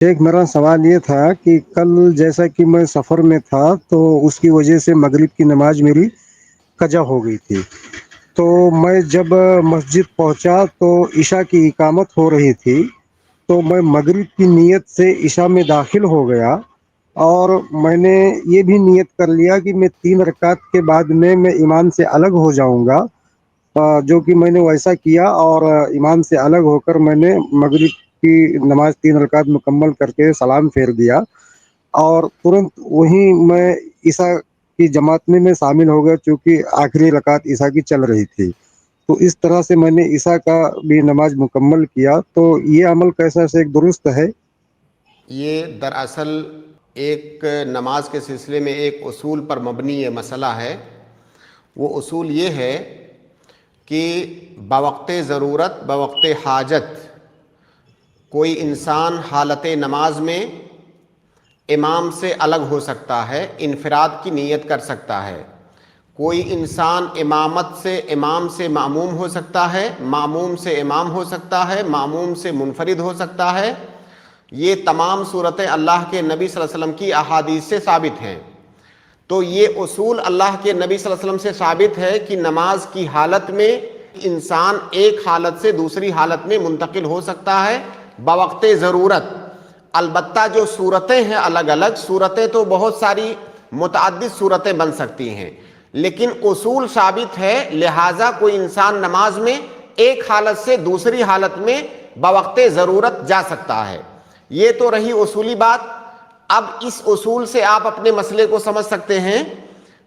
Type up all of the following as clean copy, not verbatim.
ایک میرا سوال یہ تھا کہ کل جیسا کہ میں سفر میں تھا تو اس کی وجہ سے مغرب کی نماز میری قضا ہو گئی تھی۔ تو میں جب مسجد پہنچا تو عشاء کی اقامت ہو رہی تھی، تو میں مغرب کی نیت سے عشاء میں داخل ہو گیا، اور میں نے یہ بھی نیت کر لیا کہ میں 3 رکعت کے بعد میں امام سے الگ ہو جاؤں گا، جو کہ میں نے ویسا کیا، اور امام سے الگ ہو کر میں نے مغرب کی نماز 3 رکعت مکمل کر کے سلام پھیر دیا، اور ترنت وہیں میں عشاء کی جماعت میں شامل ہو گیا، چونکہ آخری رکعت عشاء کی چل رہی تھی۔ تو اس طرح سے میں نے عشاء کا بھی نماز مکمل کیا۔ تو یہ عمل کیسا سے ایک درست ہے؟ یہ دراصل ایک نماز کے سلسلے میں ایک اصول پر مبنی یہ مسئلہ ہے۔ وہ اصول یہ ہے کہ بوقت ضرورت بوقت حاجت کوئی انسان حالت نماز میں امام سے الگ ہو سکتا ہے، انفراد کی نیت کر سکتا ہے۔ کوئی انسان امام سے معموم ہو سکتا ہے، معموم سے امام ہو سکتا ہے، معموم سے منفرد ہو سکتا ہے۔ یہ تمام صورتیں اللہ کے نبی صلی اللہ علیہ وسلم کی احادیث سے ثابت ہیں۔ تو یہ اصول اللہ کے نبی صلی اللہ علیہ وسلم سے ثابت ہے کہ نماز کی حالت میں انسان ایک حالت سے دوسری حالت میں منتقل ہو سکتا ہے بوقت ضرورت۔ البتہ جو صورتیں ہیں الگ الگ صورتیں، تو بہت ساری متعدد صورتیں بن سکتی ہیں، لیکن اصول ثابت ہے، لہٰذا کوئی انسان نماز میں ایک حالت سے دوسری حالت میں بوقت ضرورت جا سکتا ہے۔ یہ تو رہی اصولی بات۔ اب اس اصول سے آپ اپنے مسئلے کو سمجھ سکتے ہیں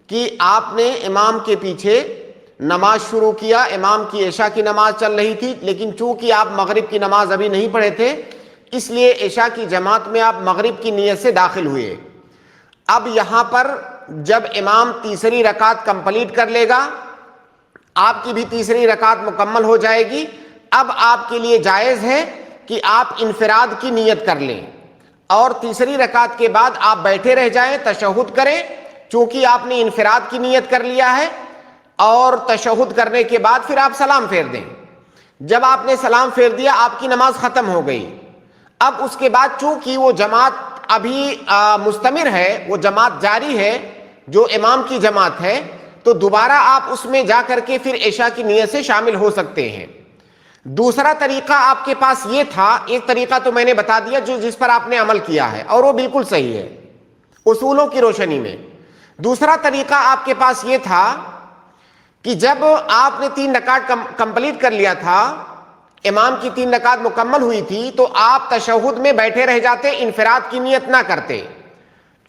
کہ آپ نے امام کے پیچھے نماز شروع کیا، امام کی عشاء کی نماز چل رہی تھی، لیکن چونکہ آپ مغرب کی نماز ابھی نہیں پڑھے تھے، اس لیے عشاء کی جماعت میں آپ مغرب کی نیت سے داخل ہوئے۔ اب یہاں پر جب امام تیسری رکعت کمپلیٹ کر لے گا، آپ کی بھی تیسری رکعت مکمل ہو جائے گی۔ اب آپ کے لیے جائز ہے کہ آپ انفراد کی نیت کر لیں، اور تیسری رکعت کے بعد آپ بیٹھے رہ جائیں، تشہد کریں، چونکہ آپ نے انفراد کی نیت کر لیا ہے، اور تشہد کرنے کے بعد پھر آپ سلام پھیر دیں۔ جب آپ نے سلام پھیر دیا، آپ کی نماز ختم ہو گئی۔ اب اس کے بعد چونکہ وہ جماعت ابھی مستمر ہے، وہ جماعت جاری ہے جو امام کی جماعت ہے، تو دوبارہ آپ اس میں جا کر کے پھر عشاء کی نیت سے شامل ہو سکتے ہیں۔ دوسرا طریقہ آپ کے پاس یہ تھا، ایک طریقہ تو میں نے بتا دیا جس پر آپ نے عمل کیا ہے، اور وہ بالکل صحیح ہے اصولوں کی روشنی میں۔ دوسرا طریقہ آپ کے پاس یہ تھا کہ جب آپ نے 3 رکعت کمپلیٹ کر لیا تھا، امام کی 3 رکعت مکمل ہوئی تھی، تو آپ تشہد میں بیٹھے رہ جاتے، انفراد کی نیت نہ کرتے۔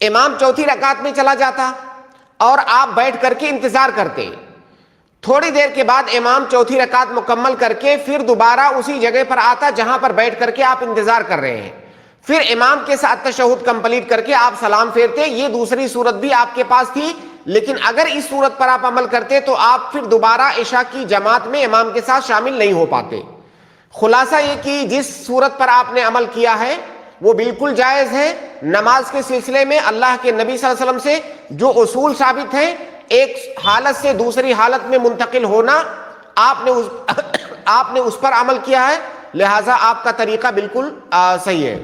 امام چوتھی رکعت میں چلا جاتا اور آپ بیٹھ کر کے انتظار کرتے۔ تھوڑی دیر کے بعد امام چوتھی رکعت مکمل کر کے پھر دوبارہ اسی جگہ پر آتا جہاں پر بیٹھ کر کے آپ انتظار کر رہے ہیں، پھر امام کے ساتھ تشہد کمپلیٹ کر کے آپ سلام پھیرتے۔ یہ دوسری صورت بھی آپ کے پاس تھی، لیکن اگر اس صورت پر آپ عمل کرتے تو آپ پھر دوبارہ عشاء کی جماعت میں امام کے ساتھ شامل نہیں ہو پاتے۔ خلاصہ یہ کہ جس صورت پر آپ نے عمل کیا ہے وہ بالکل جائز ہے۔ نماز کے سلسلے میں اللہ کے نبی صلی اللہ علیہ وسلم سے جو اصول ثابت ہیں، ایک حالت سے دوسری حالت میں منتقل ہونا، آپ نے اس پر عمل کیا ہے، لہٰذا آپ کا طریقہ بالکل صحیح ہے۔